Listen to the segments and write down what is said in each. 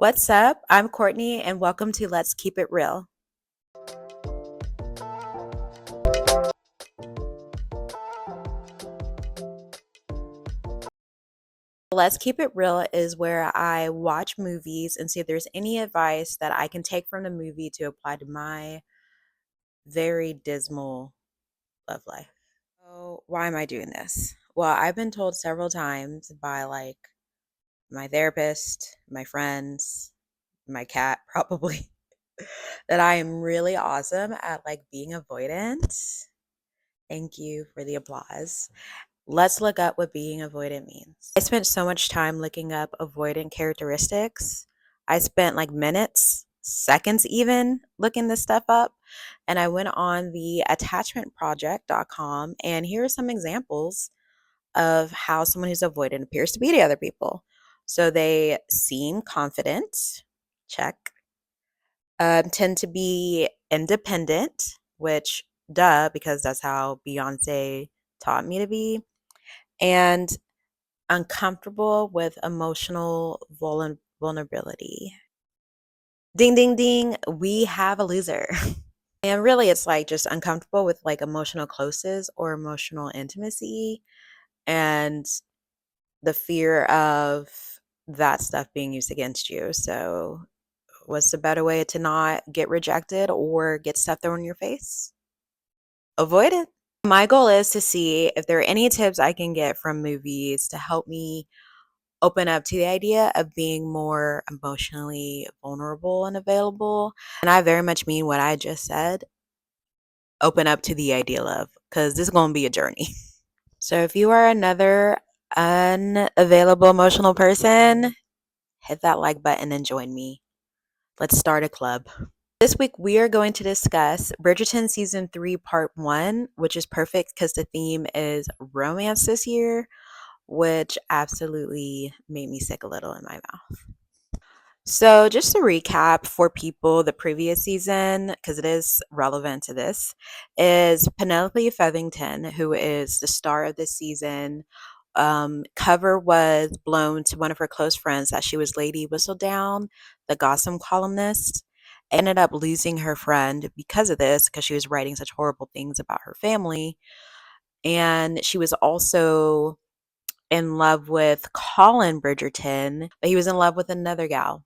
What's up? I'm Courtney, and welcome to Let's Keep It Real. Let's Keep It Real is where I watch movies and see if there's any advice that I can take from the movie to apply to my very dismal love life. So, why am I doing this? Well, I've been told several times by my therapist, my friends, my cat, probably, that I am really awesome at being avoidant. Thank you for the applause. Let's look up what being avoidant means. I spent so much time looking up avoidant characteristics. I spent minutes, seconds even, looking this stuff up. And I went on the attachmentproject.com, and here are some examples of how someone who's avoidant appears to be to other people. So they seem confident, check. Tend to be independent, which, duh, because that's how Beyonce taught me to be, and uncomfortable with emotional vulnerability. Ding, ding, ding. We have a loser. And really, it's just uncomfortable with emotional closeness or emotional intimacy and the fear of that stuff being used against you. So, what's the better way to not get rejected or get stuff thrown in your face? Avoid it. My goal is to see if there are any tips I can get from movies to help me open up to the idea of being more emotionally vulnerable and available. And I very much mean what I just said. Open up to the ideal of, because this is going to be a journey. So if you are another unavailable emotional person, hit that like button and join me. Let's start a club. This week we are going to discuss Bridgerton Season 3 Part 1, which is perfect because the theme is romance this year, which absolutely made me sick a little in my mouth. So, just to recap for people, the previous season, because it is relevant to this, is Penelope Featherington, who is the star of this season. Cover was blown to one of her close friends that she was Lady Whistledown, the gossip columnist. Ended up losing her friend because of this, because she was writing such horrible things about her family. And she was also in love with Colin Bridgerton, but he was in love with another gal,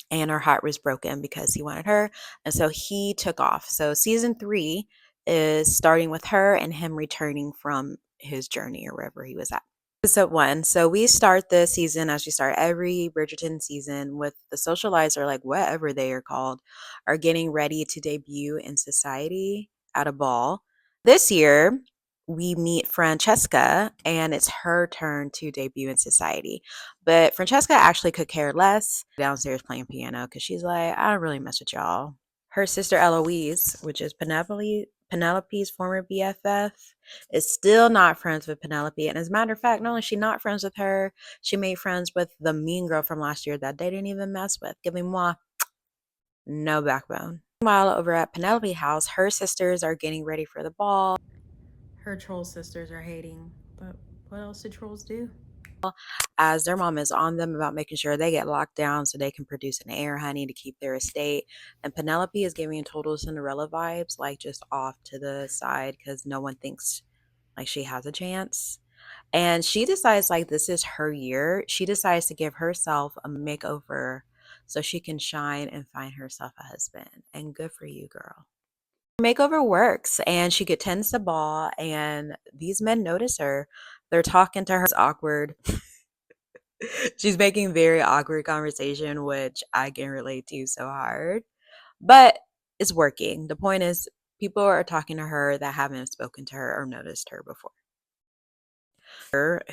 and her heart was broken because he wanted her, and so he took off. So season 3 is starting with her and him returning from his journey or wherever he was at. Episode 1. So we start the season, as we start every Bridgerton season, with the socializer, like whatever they are called, are getting ready to debut in society at a ball. This year, we meet Francesca, and it's her turn to debut in society. But Francesca actually could care less downstairs playing piano because she's like, I don't really mess with y'all. Her sister Eloise, which is Penelope's former BFF, is still not friends with Penelope. And as a matter of fact, not only is she not friends with her, she made friends with the mean girl from last year that they didn't even mess with. Giving moi no backbone. Meanwhile, over at Penelope's house, her sisters are getting ready for the ball. Her troll sisters are hating, but what else do trolls do? As their mom is on them about making sure they get locked down so they can produce an heir honey to keep their estate. And Penelope is giving total Cinderella vibes, just off to the side because no one thinks she has a chance. And she decides this is her year. She decides to give herself a makeover so she can shine and find herself a husband. And good for you, girl. Makeover works, and she attends the ball, and these men notice her. They're talking to her. It's awkward. She's making very awkward conversation, which I can relate to so hard. But it's working. The point is, people are talking to her that haven't spoken to her or noticed her before.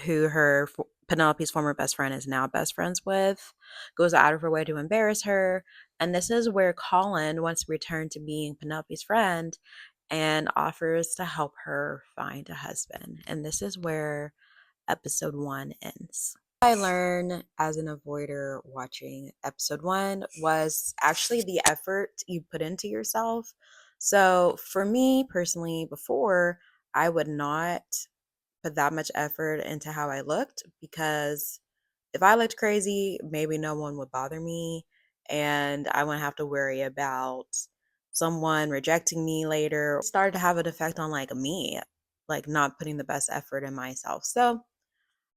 Who Penelope's former best friend is now best friends with, goes out of her way to embarrass her. And this is where Colin wants to return to being Penelope's friend and offers to help her find a husband. And this is where episode 1 ends. I learned as an avoider watching episode 1 was actually the effort you put into yourself. So for me personally, before, I would not put that much effort into how I looked because if I looked crazy, maybe no one would bother me and I wouldn't have to worry about someone rejecting me later. It started to have an effect on like me, like not putting the best effort in myself. So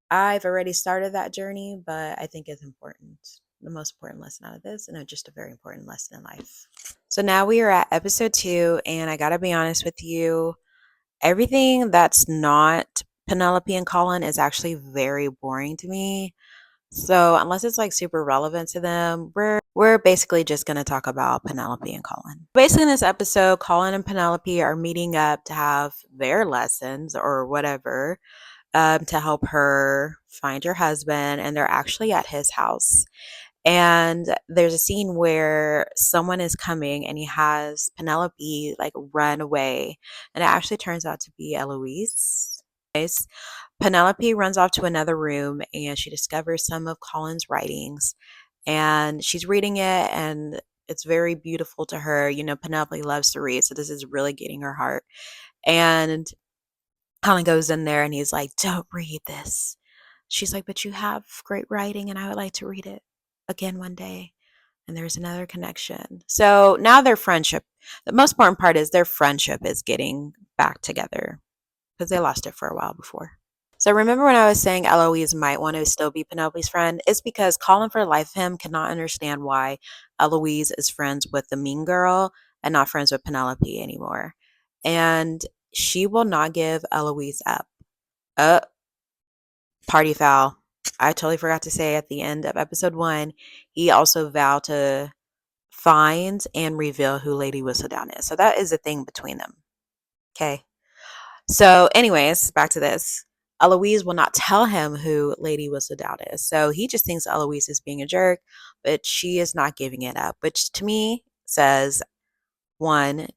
I've already started that journey, but I think it's important. The most important lesson out of this, and just a very important lesson in life. So now we are at episode 2, and I gotta be honest with you, everything that's not Penelope and Colin is actually very boring to me. So unless it's like super relevant to them, we're basically just gonna talk about Penelope and Colin. Basically in this episode, Colin and Penelope are meeting up to have their lessons or whatever, to help her find her husband, and they're actually at his house. And there's a scene where someone is coming and he has Penelope like run away, and it actually turns out to be Eloise. Penelope runs off to another room and she discovers some of Colin's writings, and she's reading it, and it's very beautiful to her. Penelope loves to read, so this is really getting her heart. And Colin goes in there and he's like, "Don't read this." She's like, "But you have great writing and I would like to read it again one day." And there's another connection. So now their friendship, the most important part is their friendship is getting back together because they lost it for a while before. So remember when I was saying Eloise might want to still be Penelope's friend? It's because Colin, for the life of him, cannot understand why Eloise is friends with the mean girl and not friends with Penelope anymore. And she will not give Eloise up. Uh, Party foul. I totally forgot to say at the end of episode 1, he also vowed to find and reveal who Lady Whistledown is. So that is a thing between them. Okay. So, anyways, back to this. Eloise will not tell him who Lady Whistledown is. So he just thinks Eloise is being a jerk, but she is not giving it up, which to me says, one,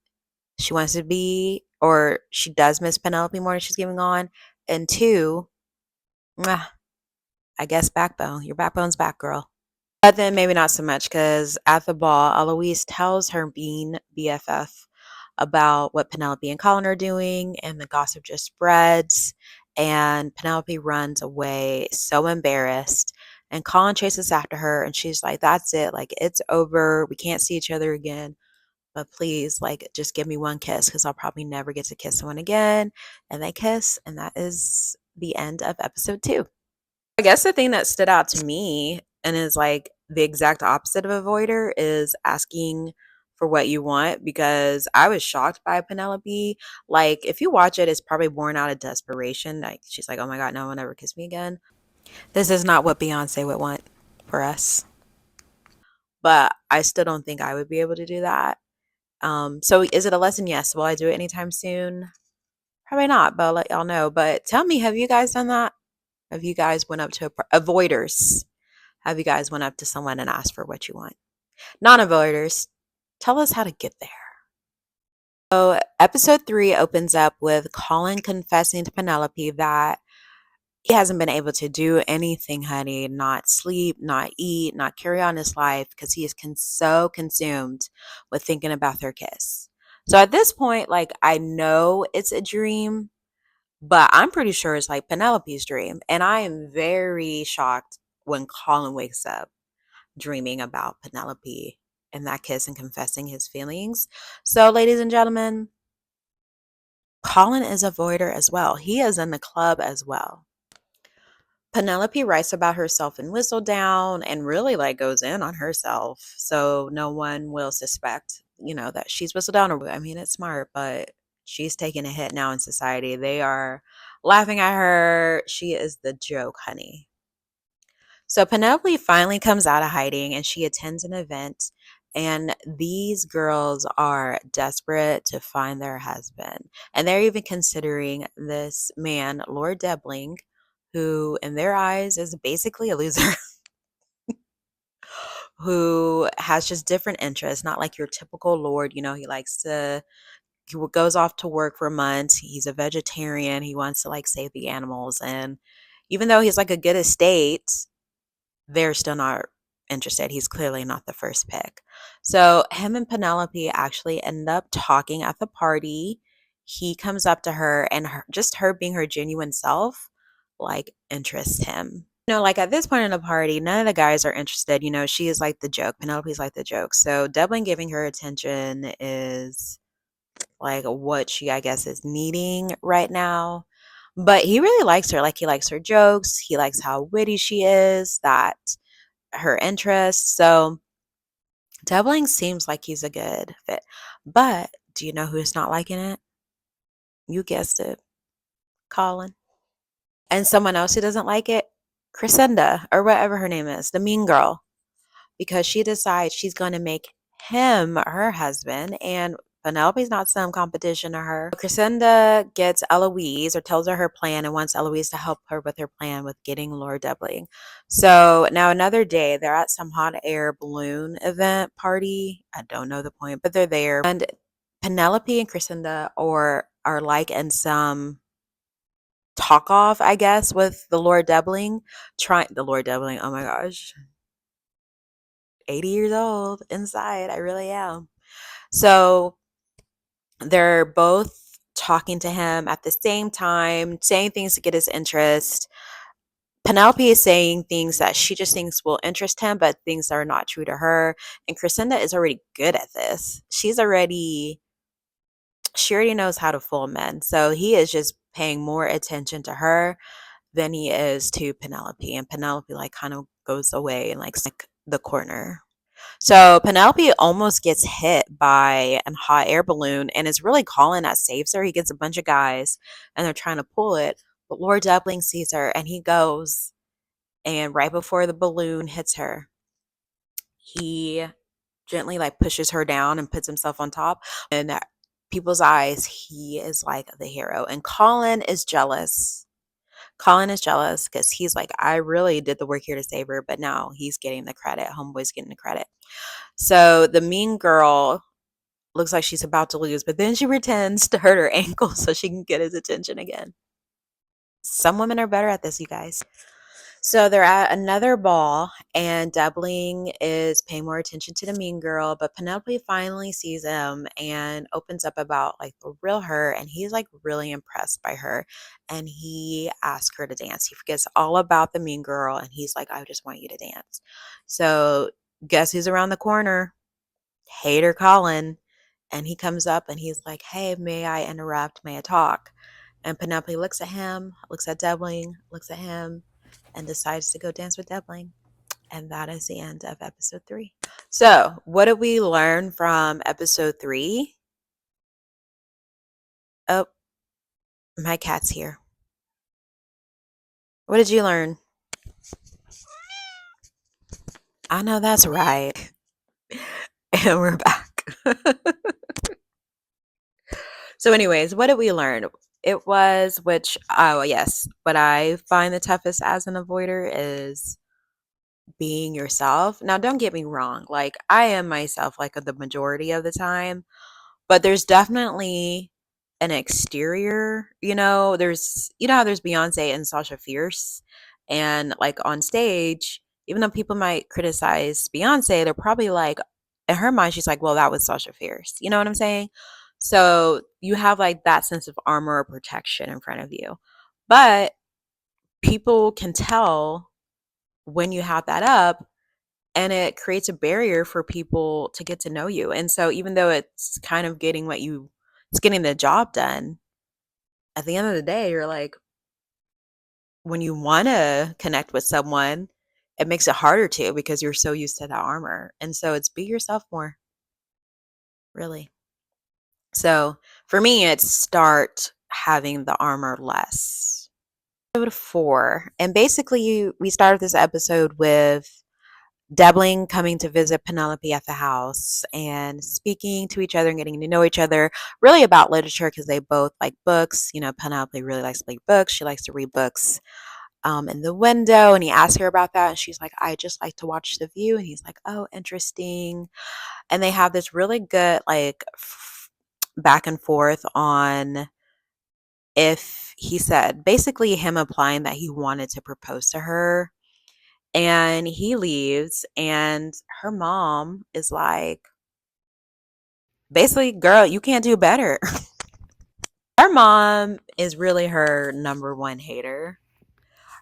she wants to be, or she does miss Penelope more than she's giving on. And two, mwah, I guess backbone. Your backbone's back, girl. But then maybe not so much, because at the ball, Eloise tells her being BFF about what Penelope and Colin are doing, and the gossip just spreads. And Penelope runs away, so embarrassed. And Colin chases after her, and she's like, "That's it. Like, it's over. We can't see each other again. But please, like, just give me one kiss because I'll probably never get to kiss someone again." And they kiss, and that is the end of episode 2. I guess the thing that stood out to me and is like the exact opposite of avoider is asking for what you want, because I was shocked by Penelope. Like, if you watch it, it's probably born out of desperation. Like, she's like, "Oh my God, no one ever kissed me again." This is not what Beyonce would want for us. But I still don't think I would be able to do that. So is it a lesson? Yes. Will I do it anytime soon? Probably not, but I'll let y'all know. But tell me, have you guys done that? Have you guys went up to avoiders? Have you guys went up to someone and asked for what you want? Non-avoiders, tell us how to get there. So episode 3 opens up with Colin confessing to Penelope that he hasn't been able to do anything, honey, not sleep, not eat, not carry on his life, because he is so consumed with thinking about their kiss. So at this point, like, I know it's a dream, but I'm pretty sure it's like Penelope's dream. And I am very shocked when Colin wakes up dreaming about Penelope and that kiss and confessing his feelings. So, ladies and gentlemen, Colin is a voider as well. He is in the club as well. Penelope writes about herself in Whistledown and really like goes in on herself, so no one will suspect, that she's Whistledown. Or, I mean, it's smart, but she's taking a hit now in society. They are laughing at her. She is the joke, honey. So Penelope finally comes out of hiding and she attends an event, and these girls are desperate to find their husband. And they're even considering this man, Lord Debling, who in their eyes is basically a loser, who has just different interests, not like your typical lord. He goes off to work for months. He's a vegetarian. He wants to like save the animals. And even though he's like a good estate, they're still not interested. He's clearly not the first pick. So him and Penelope actually end up talking at the party. He comes up to her, and just her being her genuine self, like, interests him. Like at this point in the party, none of the guys are interested. She is like the joke. Penelope's like the joke. So Devlin giving her attention is like what she, I guess, is needing right now. But he really likes her. Like he likes her jokes. He likes how witty she is, that her interests. So Devlin seems like he's a good fit. But do you know who's not liking it? You guessed it, Colin. And someone else who doesn't like it, Crescenda, or whatever her name is, the mean girl, because she decides she's going to make him her husband, and Penelope's not some competition to her. Crescenda gets Eloise, or tells her plan, and wants Eloise to help her with her plan with getting Lord Debling. So now another day, they're at some hot air balloon event party. I don't know the point, but they're there. And Penelope and Crescenda are like in some talk off, I guess, with the Lord Debling. The Lord Debling, oh my gosh, 80 years old inside. I really am. So they're both talking to him at the same time, saying things to get his interest. Penelope is saying things that she just thinks will interest him, but things that are not true to her. And Crescenda is already good at this. She already knows how to fool men. So he is just paying more attention to her than he is to Penelope. And Penelope like kind of goes away and like the corner. So Penelope almost gets hit by a hot air balloon, and it's really Colin that saves her. He gets a bunch of guys and they're trying to pull it. But Lord Debling sees her and he goes, and right before the balloon hits her, he gently like pushes her down and puts himself on top. And people's eyes, he is like the hero. And Colin is jealous. Colin is jealous because he's like, I really did the work here to save her, but now he's getting the credit. Homeboy's getting the credit. So the mean girl looks like she's about to lose, but then she pretends to hurt her ankle so she can get his attention again. Some women are better at this, you guys. So they're at another ball, and Debling is paying more attention to the mean girl, but Penelope finally sees him and opens up about like the real her, and he's like really impressed by her, and he asks her to dance. He forgets all about the mean girl, and he's like, I just want you to dance. So guess who's around the corner? Hater Colin. And he comes up and he's like, hey, may I interrupt? May I talk? And Penelope looks at him, looks at Debling, looks at him, and decides to go dance with Debling. And that is the end of episode 3. So, what did we learn from episode 3? Oh, my cat's here. What did you learn? I know that's right. And we're back. So, anyways, what did we learn? It was, oh, yes, what I find the toughest as an avoider is being yourself. Now, don't get me wrong. Like, I am myself, like, the majority of the time, but there's definitely an exterior, how there's Beyonce and Sasha Fierce, and like on stage, even though people might criticize Beyonce, they're probably like, in her mind, she's like, well, that was Sasha Fierce. You know what I'm saying? So you have like that sense of armor or protection in front of you. But people can tell when you have that up, and it creates a barrier for people to get to know you. And so even though it's kind of it's getting the job done, at the end of the day, you're like, when you want to connect with someone, it makes it harder to because you're so used to that armor. And so it's be yourself more, really. So for me, it's start having the armor less. Episode 4. And basically, we started this episode with Debling coming to visit Penelope at the house and speaking to each other and getting to know each other, really about literature because they both like books. Penelope really likes to read books. She likes to read books in the window, and he asks her about that, and she's like, I just like to watch the view. And he's like, oh, interesting. And they have this really good like back and forth on if he said basically him implying that he wanted to propose to her, and he leaves, and her mom is like, basically, girl, you can't do better. Her mom is really her number one hater.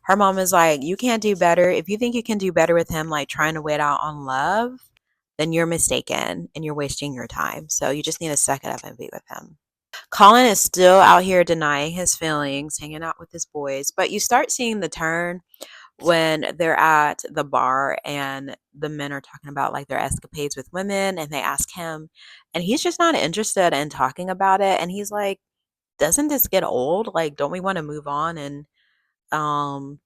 Her mom is like, you can't do better. If you think you can do better with him, like trying to wait out on love, then you're mistaken and you're wasting your time. So you just need to suck it up and be with him. Colin is still out here denying his feelings, hanging out with his boys. But you start seeing the turn when they're at the bar and the men are talking about like their escapades with women and they ask him and he's just not interested in talking about it. And he's like, doesn't this get old? Like, don't we want to move on and um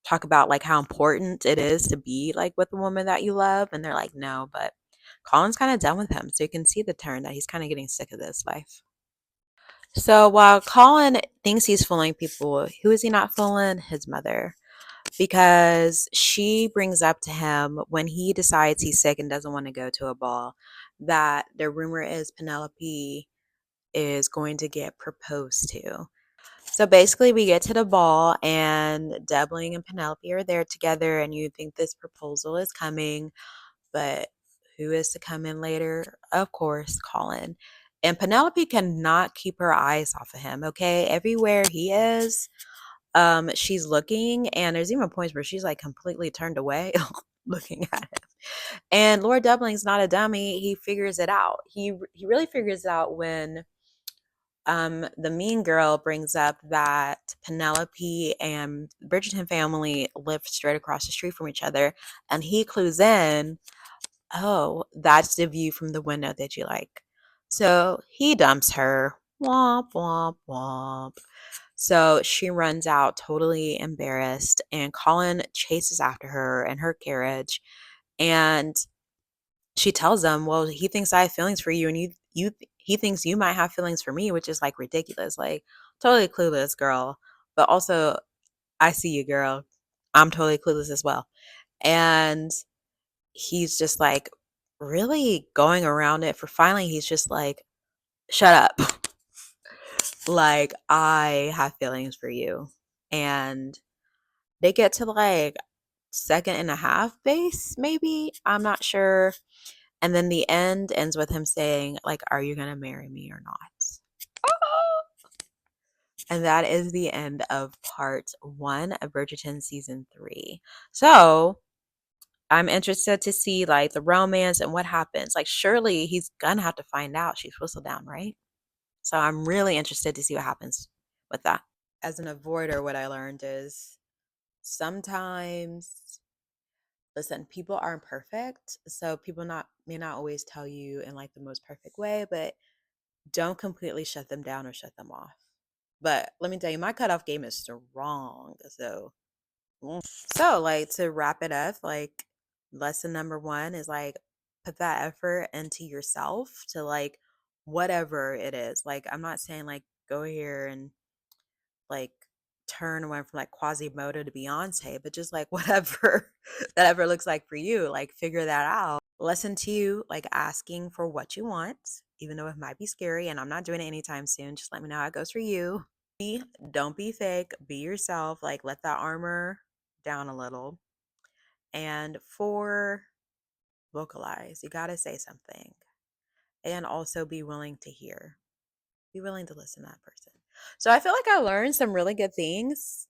talk about like how important it is to be like with the woman that you love? And they're like, no, but Colin's kind of done with him. So you can see the turn that he's kind of getting sick of this life. So while Colin thinks he's fooling people, who is he not fooling? His mother. Because she brings up to him when he decides he's sick and doesn't want to go to a ball that the rumor is Penelope is going to get proposed to. So basically, we get to the ball, and Debling and Penelope are there together, and you think this proposal is coming, but who is to come in later? Of course, Colin. And Penelope cannot keep her eyes off of him, okay? Everywhere he is, she's looking, and there's even points where she's like completely turned away looking at him. And Lord Dubling's not a dummy. He figures it out. He really figures it out when the mean girl brings up that Penelope and Bridgerton family live straight across the street from each other, and he clues in, oh, that's the view from the window that you like. So he dumps her. Womp womp womp. So she runs out totally embarrassed, and Colin chases after her in her carriage, and she tells him, "Well, he thinks I have feelings for you, and he thinks you might have feelings for me," which is like ridiculous, like totally clueless, girl. But also, I see you, girl. I'm totally clueless as well. And he's just like really going around it for finally, he's just like, "Shut up." Like, I have feelings for you. And they get to like second and a half base, maybe. I'm not sure. And then the end ends with him saying, like, are you gonna marry me or not? And that is the end of part one of Bridgerton season 3. So I'm interested to see like the romance and what happens. Like, surely he's gonna have to find out she's whistled down, right? So I'm really interested to see what happens with that. As an avoider, what I learned is sometimes, listen, people aren't perfect, so people not may not always tell you in like the most perfect way, but don't completely shut them down or shut them off. But let me tell you, my cutoff game is strong. So like to wrap it up, like lesson number one is like put that effort into yourself to like whatever it is. Like I'm not saying like go here and like turn away from like Quasimodo to Beyonce, but just like whatever that ever looks like for you, like figure that out. Lesson two, like asking for what you want, even though it might be scary, and I'm not doing it anytime soon. Just let me know how it goes for you. Don't be fake, be yourself, like let that armor down a little. And four, vocalize. You got to say something. And also be willing to hear. Be willing to listen to that person. So I feel like I learned some really good things.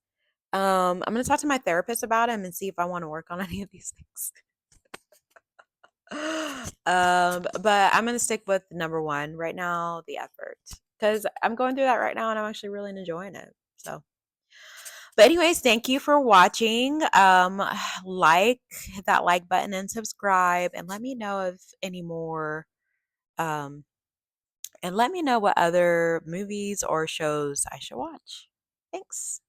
I'm gonna talk to my therapist about him and see if I want to work on any of these things. But I'm gonna stick with number one right now, the effort, because I'm going through that right now and I'm actually really enjoying it. So, but anyways, thank you for watching. Like, hit that like button and subscribe, and let me know if any more. Um, and let me know what other movies or shows I should watch. Thanks.